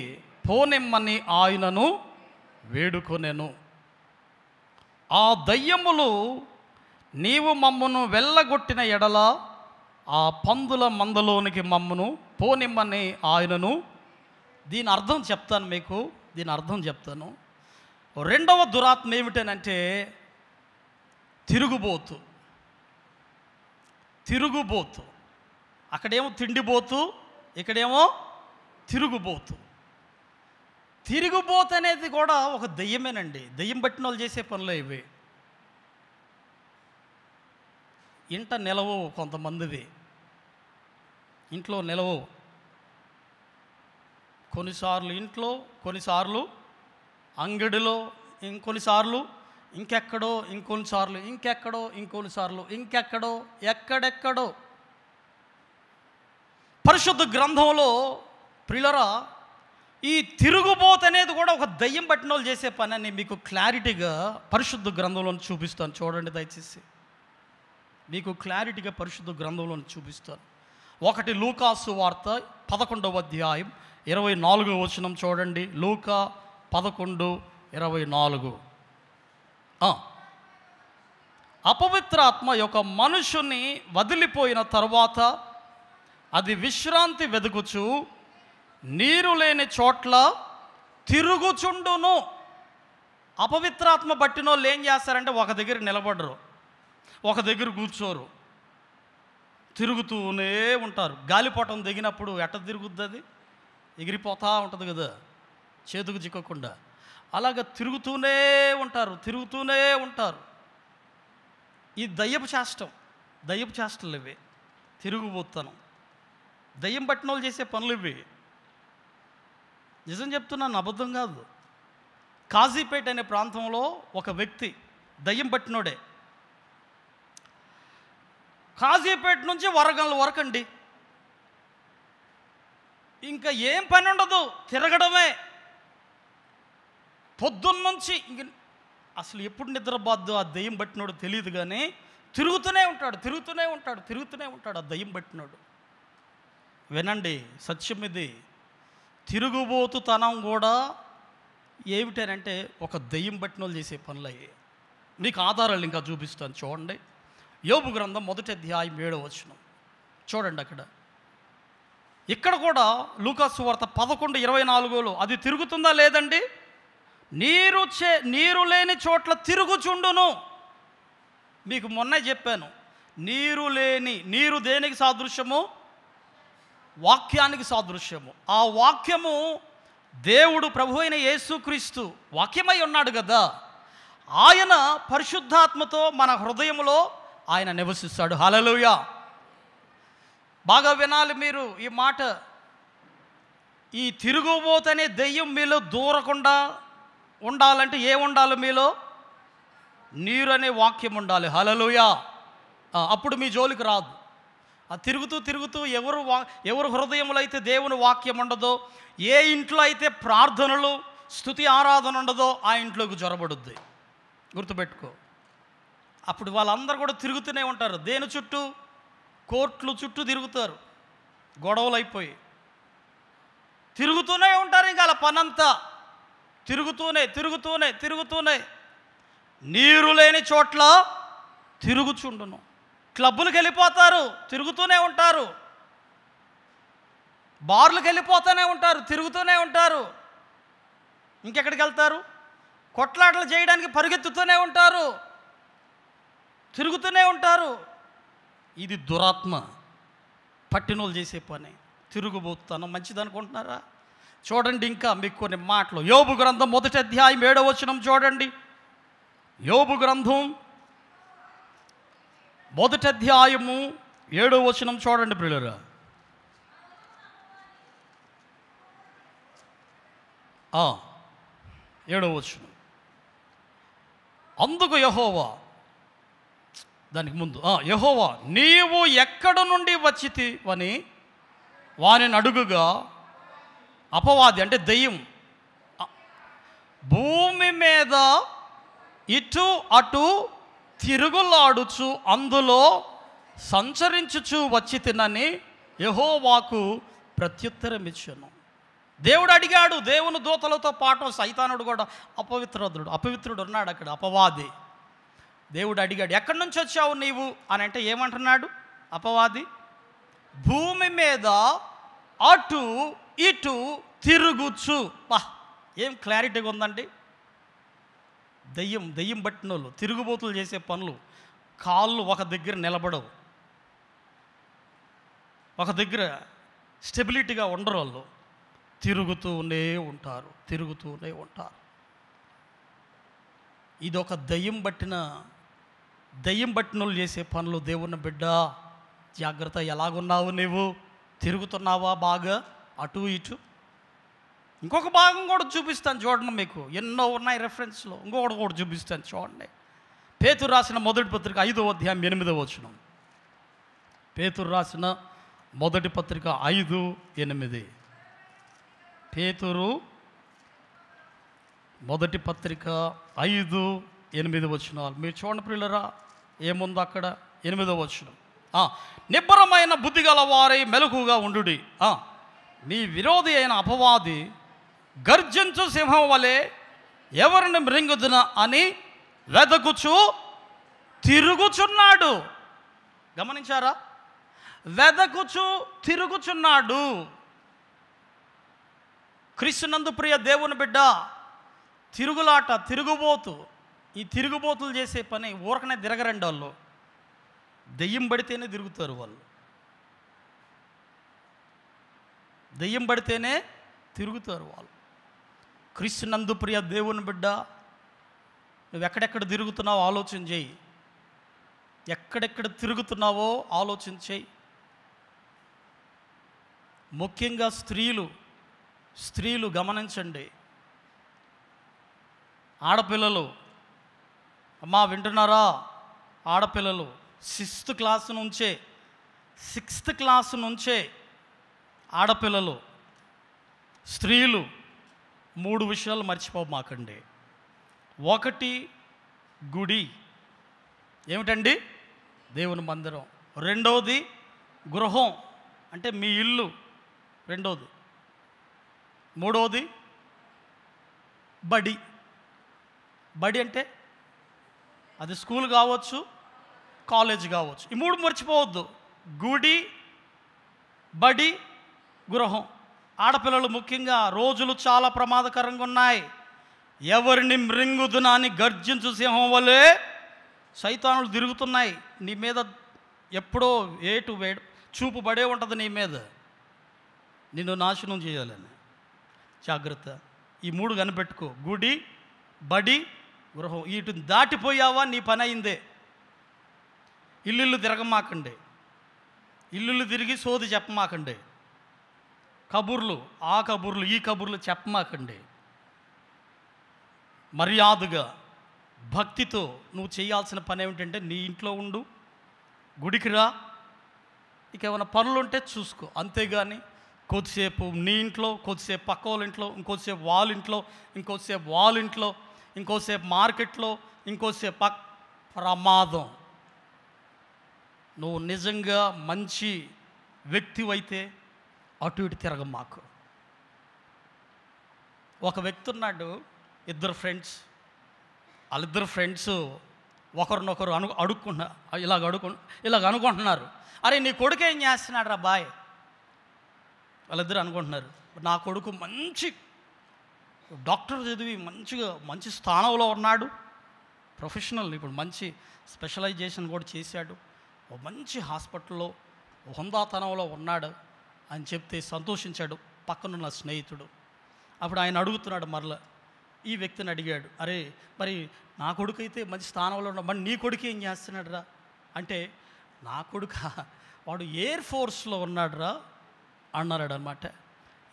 [SPEAKER 1] పోనిమ్మని ఆయనను వేడుకొనెను. ఆ దయ్యములు నీవు మమ్మును వెళ్ళగొట్టిన ఎడల ఆ పందుల మందలోనికి మమ్మును పోనిమ్మని ఆయనను. దీని అర్థం చెప్తాను మీకు, దీని అర్థం చెప్తాను. రెండవ దురాత్మ ఏమిటనంటే తిరుగుబోతు. తిరుగుబోతు. అక్కడేమో తిండిపోతు, ఇక్కడేమో తిరుగుబోతు. తిరుగుబోతు అనేది కూడా ఒక దెయ్యమేనండి. దెయ్యం పట్టిన వాళ్ళు చేసే పనులు ఇవి. ఇంట నిలవవు, కొంతమందివి ఇంట్లో నిలవవు. కొన్నిసార్లు ఇంట్లో, కొన్నిసార్లు అంగడిలో, ఇంకొన్నిసార్లు ఇంకెక్కడో, ఇంకొన్నిసార్లు ఇంకెక్కడో, ఇంకొన్నిసార్లు ఇంకెక్కడో, ఎక్కడెక్కడో. పరిశుద్ధ గ్రంథంలో ప్రియులరా, ఈ తిరుగుబోతు అనేది కూడా ఒక దయ్యం పట్టిన వాళ్ళు చేసే పని అని మీకు క్లారిటీగా పరిశుద్ధ గ్రంథంలో చూపిస్తాను. చూడండి దయచేసి, మీకు క్లారిటీగా పరిశుద్ధ గ్రంథంలో చూపిస్తాను. 1 లూకా సువార్త 11వ అధ్యాయం 24వ వచనం చూడండి. లూకా 11:24. అపవిత్రాత్మ యొక్క మనుషుని వదిలిపోయిన తరువాత అది విశ్రాంతి వెదుకుచు నీరు లేని చోట్ల తిరుగుచుండును. అపవిత్రాత్మ పట్టిన వాళ్ళు ఏం చేస్తారంటే ఒక దగ్గర నిలబడరు, ఒక దగ్గర కూర్చోరు, తిరుగుతూనే ఉంటారు. గాలిపటం దిగినప్పుడు ఎట్ట తిరుగుద్ది, అది ఎగిరిపోతూ ఉంటుంది కదా, చేతుకు చిక్కకుండా. అలాగ తిరుగుతూనే ఉంటారు, తిరుగుతూనే ఉంటారు. ఈ దయ్యపు చేష్టం, దయ్యపు చేష్టలు ఇవి. తిరుగుబోతాను, దయ్యం పట్టిన వాళ్ళు చేసే పనులు ఇవి. నిజం చెప్తున్నాను, అబద్ధం కాదు. కాజీపేట అనే ప్రాంతంలో ఒక వ్యక్తి దయ్యం పట్టినోడే. కాజీపేట నుంచి వరగండ్ల వరకు అండి, ఇంకా ఏం పని ఉండదు, తిరగడమే. పొద్దున్నుంచి ఇంక అసలు ఎప్పుడు నిద్రపోద్దు ఆ దయ్యం పట్టినోడు తెలియదు, కానీ తిరుగుతూనే ఉంటాడు, తిరుగుతూనే ఉంటాడు, తిరుగుతూనే ఉంటాడు ఆ దయ్యం పట్టినోడు. వినండి, సత్యం ఇది. తిరుగుబోతుతనం కూడా ఏమిటనంటే ఒక దయ్యం పట్టిన వాళ్ళు చేసే పనులు అయ్యి. మీకు ఆధారాలు ఇంకా చూపిస్తాను. చూడండి, యోబు గ్రంథం 1వ అధ్యాయం 7వ వచనం చూడండి. అక్కడ ఇక్కడ కూడా లూకా సువార్త 11:24లో అది తిరుగుతుందా లేదండి? నీరు లేని చోట్ల తిరుగుచుండును. మీకు మొన్నే చెప్పాను, నీరు దేనికి సాదృశ్యము? వాక్యానికి సాదృశ్యము. ఆ వాక్యము దేవుడు ప్రభు అయిన యేసుక్రీస్తు వాక్యమై ఉన్నాడు కదా, ఆయన పరిశుద్ధాత్మతో మన హృదయంలో ఆయన నివసిస్తాడు. హల్లెలూయా. బాగా వినాలి మీరు ఈ మాట. ఈ తిరుగుబోతనే దెయ్యం మీలో దూరకుండా ఉండాలంటే ఏముండాలి? మీలో నీరు అనే వాక్యం ఉండాలి. హల్లెలూయా. అప్పుడు మీ జోలికి రాదు. ఆ తిరుగుతూ తిరుగుతూ ఎవరు హృదయంలో అయితే దేవుని వాక్యం ఉండదో, ఏ ఇంట్లో అయితే ప్రార్థనలు స్తుతి ఆరాధన ఉండదో ఆ ఇంట్లోకి జొరబడుద్ది. గుర్తుపెట్టుకో. అప్పుడు వాళ్ళందరూ కూడా తిరుగుతూనే ఉంటారు. దేని చుట్టూ? కోర్టులు చుట్టూ తిరుగుతారు. గొడవలు అయిపోయి తిరుగుతూనే ఉంటారు. ఇంకా అలా పనంతా తిరుగుతూనే తిరుగుతూనే తిరుగుతూనే. నీరు లేని చోట్ల తిరుగుచుండును. క్లబ్బులకు వెళ్ళిపోతారు, తిరుగుతూనే ఉంటారు. బార్లకు వెళ్ళిపోతూనే ఉంటారు, తిరుగుతూనే ఉంటారు. ఇంకెక్కడికి వెళ్తారు? కొట్లాటలు చేయడానికి పరిగెత్తుతూనే ఉంటారు, తిరుగుతూనే ఉంటారు. ఇది దురాత్మ పట్టినోళ్ళు చేసే పని. తిరుగుబోతుతనం మంచిదనుకుంటున్నారా? చూడండి, ఇంకా మీకు కొన్ని మాటలు. యోబు గ్రంథం 1వ అధ్యాయం 7వ వచనం చూడండి. యోబు గ్రంథం 1వ అధ్యాయము 7వ వచనం చూడండి ప్రియులారా. ఏడవ వచనం. అందుకు యెహోవా, దానికి ముందు యెహోవా, నీవు ఎక్కడ నుండి వచ్చితివని వానిని అడుగుగా, అపవాది అంటే దెయ్యం భూమి మీద ఇటు అటు తిరుగులాడుచు అందులో సంచరించుచు వచ్చి తినని యెహోవాకు ప్రత్యుత్తరం ఇచ్చాను. దేవుడు అడిగాడు. దేవుని దూతలతో పాటు సైతానుడు కూడా అపవిత్రుడు ఉన్నాడు అక్కడ, అపవాది. దేవుడు అడిగాడు, ఎక్కడి నుంచి వచ్చావు నీవు అని అంటే ఏమంటున్నాడు అపవాది? భూమి మీద అటు ఇటు తిరుగుచు. ఏం క్లారిటీగా ఉందండి. దెయ్యం పట్టిన వాళ్ళు, తిరుగుబోతులు చేసే పనులు. కాళ్ళు ఒక దగ్గర నిలబడవు, ఒక దగ్గర స్టెబిలిటీగా ఉండరు. వాళ్ళు తిరుగుతూనే ఉంటారు. ఇదొక దెయ్యం పట్టిన వాళ్ళు చేసే పనులు. దేవుని బిడ్డ జాగ్రత్త. ఎలాగున్నావు నీవు? తిరుగుతున్నావా బాగా అటు ఇటు? ఇంకొక భాగం కూడా చూపిస్తాను చూడండి. మీకు ఎన్నో ఉన్నాయి రెఫరెన్స్లో. ఇంకొకటి కూడా చూపిస్తాను చూడండి. పేతురు రాసిన మొదటి పత్రిక 5వ అధ్యాయం 8వ వచనం. పేతురు రాసిన మొదటి పత్రిక 5:8. పేతురు మొదటి పత్రిక 5:8 వచనాలు మీరు చూడండి ప్రియులరా. ఏముందో అక్కడ? 8వ వచనం. నిబ్బరమైన బుద్ధి గల వారై మెలకుగా ఉండుడి. మీ విరోధి అయిన అపవాది గర్జించు సింహం వలె ఎవరిని మృంగుదున అని వెదకుచు తిరుగుచున్నాడు. గమనించారా? వెదకుచు తిరుగుచున్నాడు. క్రీస్తునందు ప్రియ దేవుని బిడ్డ, తిరుగులాట, తిరుగుబోతు. ఈ తిరుగుబోతులు చేసే పని ఊరకనే తిరగరండి వాళ్ళు. దెయ్యం పడితేనే తిరుగుతారు వాళ్ళు. దెయ్యం పడితేనే తిరుగుతారు వాళ్ళు. క్రీస్తునందు ప్రియ దేవుని బిడ్డ, నువ్వు ఎక్కడెక్కడ తిరుగుతున్నావో ఆలోచన చేయి. ఎక్కడెక్కడ తిరుగుతున్నావో ఆలోచన చేయి. ముఖ్యంగా స్త్రీలు గమనించండి. ఆడపిల్లలు, అమ్మా వింటున్నారా? ఆడపిల్లలు 6th క్లాసు నుంచే ఆడపిల్లలు, స్త్రీలు 3 విషయాలు మర్చిపోమాకండి. 1 గుడి, ఏమిటండి? దేవుని మందిరం. 2వది గృహం, అంటే మీ ఇల్లు. 2వది. 3వది బడి అంటే అది స్కూల్ కావచ్చు, కాలేజ్ కావచ్చు. ఈ 3 మర్చిపోవద్దు. గుడి, బడి, గృహం. ఆడపిల్లలు ముఖ్యంగా రోజులు చాలా ప్రమాదకరంగా ఉన్నాయి. ఎవరిని మృంగుదునా అని గర్జించు సింహం వలె సైతానులు తిరుగుతున్నాయి నీ మీద. ఎప్పుడో చూపు పడే ఉంటుంది నీ మీద, నిన్ను నాశనం చేయాలని. జాగ్రత్త. ఈ 3 కనిపెట్టుకో: గుడి, బడి, గృహం. వీటిని దాటిపోయావా నీ పని అయిందే. ఇల్లు తిరగమాకండి, ఇల్లు తిరిగి సోది చెప్పమాకండి, కబుర్లు ఆ కబుర్లు ఈ కబుర్లు చెప్పమాకండి. మర్యాదగా భక్తితో నువ్వు చేయాల్సిన పని ఏమిటంటే నీ ఇంట్లో ఉండు, గుడికి రా, ఇక ఏమైనా పనులు ఉంటే చూసుకో. అంతేగాని కొద్దిసేపు నీ ఇంట్లో, కొద్దిసేపు పక్క వాళ్ళ ఇంట్లో, ఇంకోసేపు వాళ్ళ ఇంట్లో, ఇంకోసేపు వాళ్ళ ఇంట్లో, ఇంకోసేపు మార్కెట్లో, ఇంకోసేపు ప్రమాదం. నువ్వు నిజంగా మంచి వ్యక్తివైతే అటు ఇటు తిరగమాకు. ఒక వ్యక్తి ఉన్నాడు, ఇద్దరు ఫ్రెండ్స్. వాళ్ళిద్దరు ఫ్రెండ్స్ ఒకరినొకరు ఇలాగ అనుకుంటున్నారు. అరే నీ కొడుకు ఏం చేస్తున్నాడు రా బాయ్? వాళ్ళిద్దరు అనుకుంటున్నారు, నా కొడుకు మంచి డాక్టర్ చదివి మంచి స్థానంలో ఉన్నాడు, ప్రొఫెషనల్, ఇప్పుడు మంచి స్పెషలైజేషన్ కూడా చేశాడు, ఓ మంచి హాస్పిటల్లో హుందాతనంలో ఉన్నాడు అని చెప్తే సంతోషించాడు పక్కనున్న స్నేహితుడు. అప్పుడు ఆయన అడుగుతున్నాడు, మరలా ఈ వ్యక్తిని అడిగాడు, అరే మరి నా కొడుకు అయితే మంచి స్థానంలో ఉన్నాడు, మరి నీ కొడుకు ఏం చేస్తున్నాడు రా అంటే, నా కొడుకు వాడు ఎయిర్ ఫోర్స్లో ఉన్నాడు రా అన్నాడు అనమాట.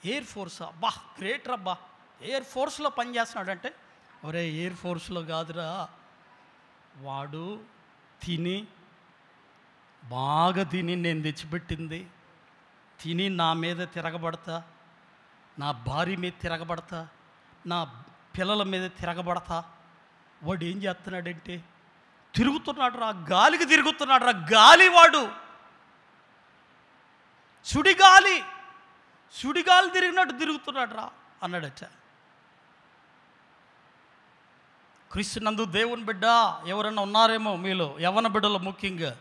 [SPEAKER 1] ఎయిర్ ఫోర్స్, అబ్బా గ్రేట్ రబ్బా, ఎయిర్ ఫోర్స్లో పనిచేస్తున్నాడు అంటే, ఒరే ఎయిర్ ఫోర్స్లో కాదురా, వాడు బాగా తిని నేను తెచ్చిపెట్టింది తిని నా మీద తిరగబడతా, నా భార్య మీద తిరగబడతా, నా పిల్లల మీద తిరగబడతా. వాడు ఏం చేస్తున్నాడంటే తిరుగుతున్నాడు రా, గాలికి తిరుగుతున్నాడు రా, గాలి వాడు సుడిగాలి తిరిగినట్టు తిరుగుతున్నాడు రా అన్నాడట. క్రీస్తునందు దేవుని బిడ్డ ఎవరైనా ఉన్నారేమో మీలో, యవ్వన బిడ్డలు ముఖ్యంగా.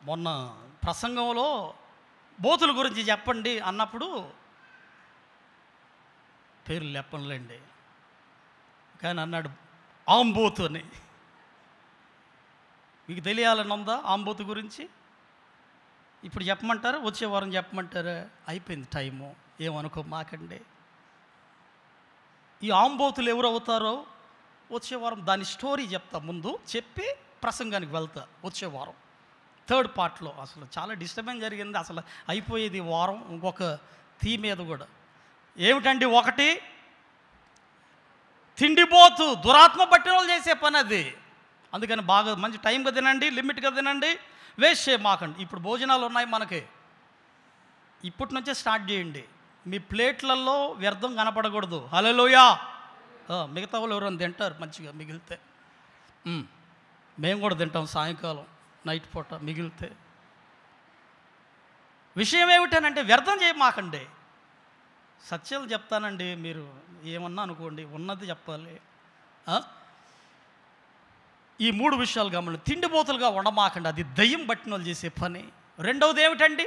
[SPEAKER 1] మొన్న ప్రసంగంలో బోతుల గురించి చెప్పండి అన్నప్పుడు పేర్లు చెప్పనులేండి, కానీ అన్నాడు ఆంబోతు అని. మీకు తెలియాలని ఉందా ఆంబోతు గురించి? ఇప్పుడు చెప్పమంటారా, వచ్చే వారం చెప్పమంటారా? అయిపోయింది టైము, ఏమనుకో మాకండి. ఈ ఆంబోతులు ఎవరు అవుతారో వచ్చే వారం దాని స్టోరీ చెప్తా, ముందు చెప్పి ప్రసంగానికి వెళ్తా వచ్చే వారం 3rd పార్ట్లో. అసలు చాలా డిస్టర్బెన్స్ జరిగింది, అసలు అయిపోయేది వారం. ఇంకొక థీమ్ మీద కూడా ఏమిటండి, ఒకటి తిండిపోతు దురాత్మ పట్టిన వాళ్ళు చేసే పని అది. అందుకని బాగా మంచి టైంగా తినండి, లిమిట్గా తినండి, వేస్ట్ చేయమాకండి. ఇప్పుడు భోజనాలు ఉన్నాయి మనకి, ఇప్పటి నుంచే స్టార్ట్ చేయండి. మీ ప్లేట్లలో వ్యర్థం కనపడకూడదు. హల్లెలూయా. మిగతా వాళ్ళు ఎవరైనా తింటారు మంచిగా మిగిలితే, మేము కూడా తింటాం సాయంకాలం నైట్ పూట మిగిలితే. విషయం ఏమిటనంటే వ్యర్థం చేయమాకండి. సత్యాలు చెప్తానండి, మీరు ఏమన్నా అనుకోండి, ఉన్నది చెప్పాలి. ఈ 3 విషయాలు గమనించి తిండిపోతులుగా ఉండమాకండి, అది దయ్యం బట్టిన వాళ్ళు చేసే పని. రెండవది ఏమిటండి,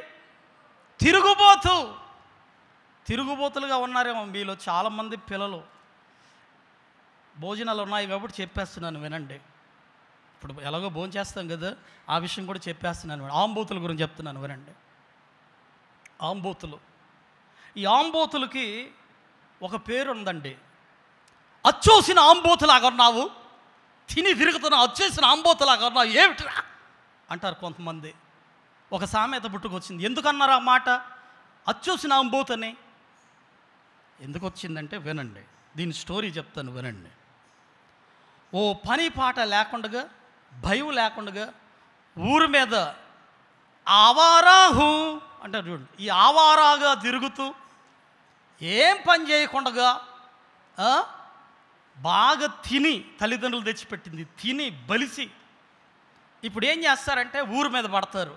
[SPEAKER 1] తిరుగుబోతులుగా ఉన్నారేమో మీలో చాలామంది పిల్లలు. భోజనాలు ఉన్నాయి కాబట్టి చెప్పేస్తున్నాను వినండి. ఇప్పుడు ఎలాగో భోజనం చేస్తాం కదా, ఆ విషయం కూడా చెప్పేస్తున్నాను. ఆంబోతుల గురించి చెప్తున్నాను వినండి. ఆంబోతులు, ఈ ఆంబోతులకి ఒక పేరు ఉందండి. అచ్చోసిన ఆంబోతులాగా ఉన్నావు, తిని తిరుగుతున్నావు, అచ్చేసిన ఆంబోతులాగా ఉన్నావు ఏమిటిరా అంటారు కొంతమంది. ఒక సామెత పుట్టుకొచ్చింది. ఎందుకన్నారు ఆ మాట, అచ్చోసిన ఆంబోతని? ఎందుకు వచ్చిందంటే వినండి, దీని స్టోరీ చెప్తాను వినండి. ఓ పని పాట లేకుండా, భయం లేకుండా ఊరి మీద ఆవారాహు అంటారు చూడండి, ఈ ఆవారాగా తిరుగుతూ ఏం పని చేయకుండా బాగా తిని, తల్లిదండ్రులు తెచ్చిపెట్టింది తిని బలిసి, ఇప్పుడు ఏం చేస్తారంటే ఊరి మీద పడతారు.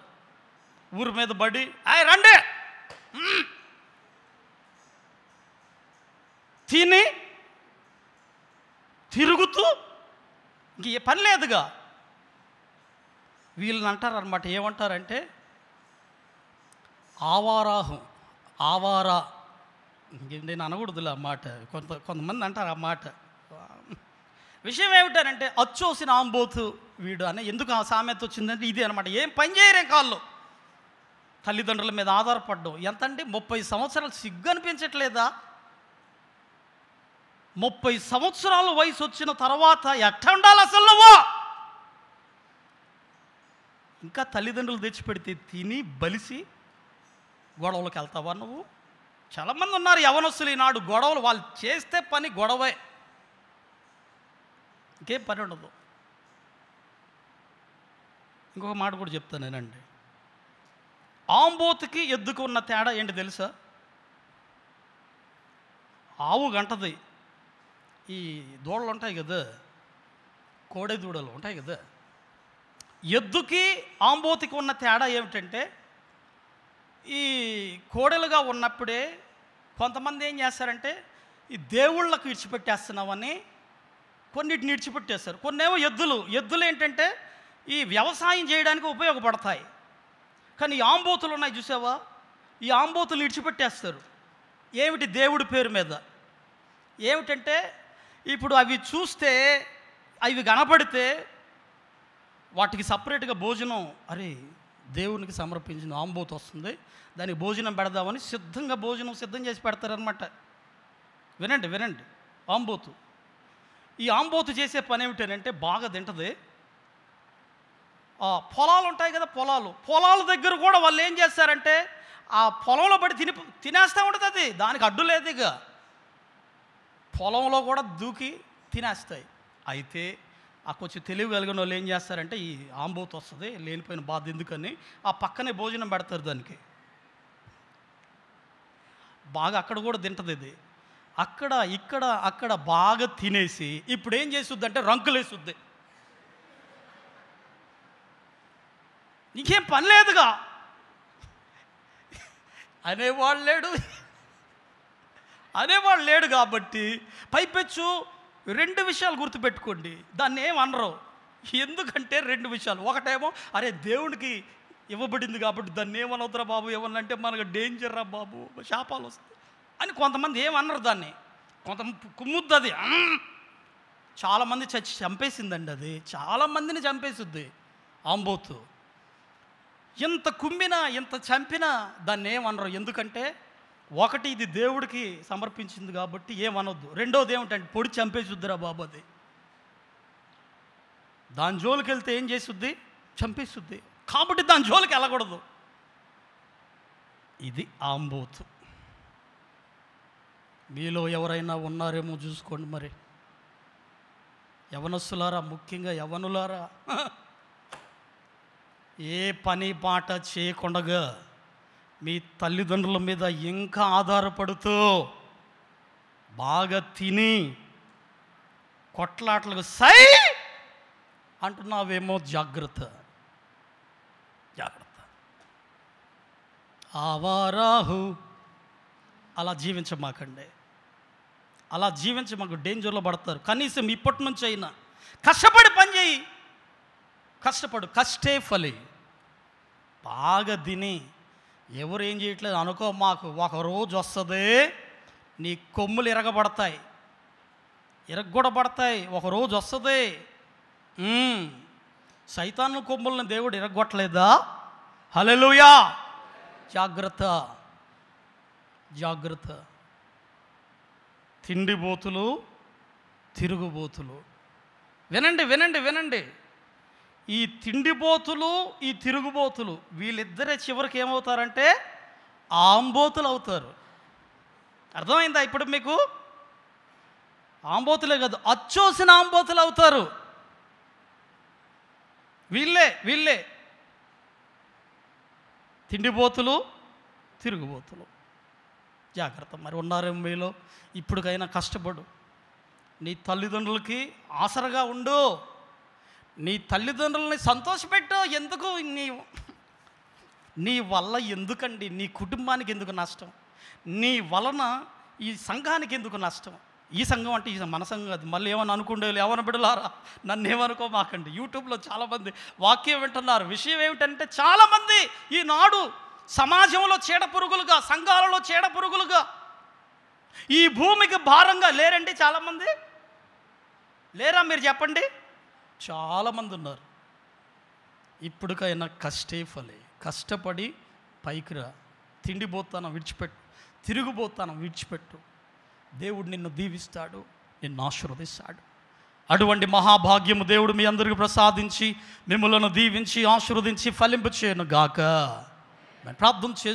[SPEAKER 1] ఊరి మీద పడి రండి తిని తిరుగుతూ ఇంక ఏ పని లేదుగా. వీళ్ళని అంటారు అనమాట, ఏమంటారంటే ఆవారాహం, ఆవారా. నేను అనకూడదులే ఆ మాట, కొంతమంది అంటారు ఆ మాట. విషయం ఏమిటారంటే అచ్చోసిన ఆంబోతు వీడు అని ఎందుకు ఆ సామెత వచ్చిందంటే ఇదే అనమాట. ఏం పని చేయరే కాళ్ళు, తల్లిదండ్రుల మీద ఆధారపడ్డం ఎంత అండి? 30 సంవత్సరాలు. సిగ్గు అనిపించట్లేదా? 30 సంవత్సరాల వయసు వచ్చిన తర్వాత ఎట్లా ఉండాలి అసలు నువ్వు? ఇంకా తల్లిదండ్రులు తెచ్చిపెడితే తిని బలిసి గొడవలకు వెళ్తావా నువ్వు? చాలామంది ఉన్నారు యవనస్తులు ఈనాడు. గొడవలు వాళ్ళు చేస్తే పని గొడవే, ఇంకేం పని ఉండదు. ఇంకొక మాట కూడా చెప్తాను నేనండి. ఆంబోతుకి ఎద్దుకు ఉన్న తేడా ఏంటి తెలుసా? ఆవు గంటది, ఈ దూడలు ఉంటాయి కదా, కోడె దూడలు ఉంటాయి కదా, ఎద్దుకి ఆంబోతికి ఉన్న తేడా ఏమిటంటే, ఈ కోడెలుగా ఉన్నప్పుడే కొంతమంది ఏం చేస్తారంటే ఈ దేవుళ్ళకు విడిచిపెట్టేస్తున్నామని కొన్నిటిని విడిచిపెట్టేస్తారు. కొన్నేమో ఎద్దులు ఏంటంటే ఈ వ్యవసాయం చేయడానికి ఉపయోగపడతాయి. కానీ ఈ ఆంబోతులు ఉన్నాయి చూసావా, ఈ ఆంబోతులు విడిచిపెట్టేస్తారు. ఏమిటి? దేవుడి పేరు మీద. ఏమిటంటే ఇప్పుడు అవి చూస్తే, అవి కనపడితే వాటికి సపరేట్గా భోజనం, అరే దేవునికి సమర్పించిన ఆంబోతు వస్తుంది, దానికి భోజనం పెడదామని సిద్ధంగా భోజనం సిద్ధం చేసి పెడతారనమాట. వినండి. ఆంబోతు, ఈ ఆంబోతు చేసే పని ఏమిటంటే బాగా తింటది. పొలాలు ఉంటాయి కదా, పొలాల దగ్గర కూడా వాళ్ళు ఏం చేస్తారంటే ఆ పొలంలో పడి తినేస్తూ ఉంటుంది. అది దానికి అడ్డు లేదు. ఇక పొలంలో కూడా దూకి తినేస్తాయి. అయితే ఆ కొంచెం తెలివి కలిగిన వాళ్ళు ఏం చేస్తారంటే ఈ ఆంబోతు వస్తుంది, లేనిపోయిన బాధ ఎందుకని ఆ పక్కనే భోజనం పెడతారు దానికి. బాగా అక్కడ కూడా తింటుంది ఇది. అక్కడ బాగా తినేసి ఇప్పుడు ఏం చేస్తుంది అంటే రంకులేసుద్ది. నీకేం పని లేదుగా అనేవాళ్ళు లేడు కాబట్టి పైపెచ్చు 2 విషయాలు గుర్తుపెట్టుకోండి. దాన్ని ఏమనరు. ఎందుకంటే 2 విషయాలు. ఒకటేమో అరే దేవుడికి ఇవ్వబడింది కాబట్టి దాన్ని ఏమనవుతురా బాబు, ఏమన్నంటే మనకు డేంజర్ రా బాబు, శాపాలు వస్తాయి అని కొంతమంది ఏమన్నారు. దాన్ని కుమ్ముద్ది. అది చాలామంది చంపేసిందండి. అది చాలామందిని చంపేసిద్ది ఆంబోతు. ఎంత కుమ్మినా ఎంత చంపినా దాన్ని ఏమనరు. ఎందుకంటే ఒకటి, ఇది దేవుడికి సమర్పించింది కాబట్టి ఏమనొద్దు. రెండోది ఏమిటంటే పొడి చంపేసిద్దిరా బాబు. అది దాని జోలికి వెళ్తే ఏం చేసిద్ది? చంపేసిద్ది. కాబట్టి దాని జోలికి వెళ్ళకూడదు. ఇది ఆంబోతు. మీలో ఎవరైనా ఉన్నారేమో చూసుకోండి. మరి యవనస్తులారా, ముఖ్యంగా యవనులారా, ఏ పని పాట చేయకుండా మీ తల్లిదండ్రుల మీద ఇంకా ఆధారపడుతూ బాగా తిని కొట్లాటలకు సై అంటున్నావేమో, జాగ్రత్త. ఆవారాహు అలా జీవించమాకండి. అలా జీవించి మాకు డేంజర్లో పడతారు. కనీసం ఇప్పటి నుంచి అయినా కష్టపడి పని చేయి. కష్టే ఫలి. బాగా తిని ఎవరు ఏం చేయట్లేదు అనుకో, మాకు ఒక రోజు వస్తుంది నీ కొమ్ములు ఇరగొడబడతాయి. ఒక రోజు వస్తుంది. సైతాను కొమ్ములను దేవుడు ఇరగొట్టలేదా? హల్లెలూయా. జాగ్రత్త. తిండిబోతులు, తిరుగుబోతులు. వినండి. ఈ తిండిబోతులు, ఈ తిరుగుబోతులు వీళ్ళిద్దరే చివరికి ఏమవుతారంటే ఆంబోతులు అవుతారు. అర్థమైందా ఇప్పుడు మీకు? ఆంబోతులే కాదు, అచ్చోసిన ఆంబోతులు అవుతారు. వీళ్ళే తిండిబోతులు, తిరుగుబోతులు. జాగ్రత్త. మరి ఉన్నారేమో మీలో. ఇప్పటికైనా కష్టపడు. నీ తల్లిదండ్రులకి ఆసరగా ఉండు. నీ తల్లిదండ్రులని సంతోషపెట్టు. ఎందుకు నీ వల్ల ఎందుకండి నీ కుటుంబానికి ఎందుకు నష్టం? నీ వలన ఈ సంఘానికి ఎందుకు నష్టం? ఈ సంఘం అంటే మన సంఘం అది. మళ్ళీ ఏమని అనుకుంటే ఎవరిని బిడలారా, నన్ను ఏమనుకోమాకండి. యూట్యూబ్లో చాలామంది వాక్యం వింటున్నారు. విషయం ఏమిటంటే చాలామంది ఈనాడు సమాజంలో చీడపురుగులుగా, సంఘాలలో చీడపురుగులుగా, ఈ భూమికి భారంగా లేరండి చాలామంది. లేరా? మీరు చెప్పండి. చాలామంది ఉన్నారు. ఇప్పటికైనా కష్టే ఫలి. కష్టపడి పైకి రా, తిండిపోతాను విడిచిపెట్టు, తిరుగుబోతాను విడిచిపెట్టు. దేవుడు నిన్ను దీవిస్తాడు, నిన్ను ఆశీర్వదిస్తాడు. అటువంటి మహాభాగ్యము దేవుడు మీ అందరికీ ప్రసాదించి మిమ్మల్ని దీవించి ఆశీర్వదించి ఫలింప చేయను గాక. ప్రార్థన చేస్తూ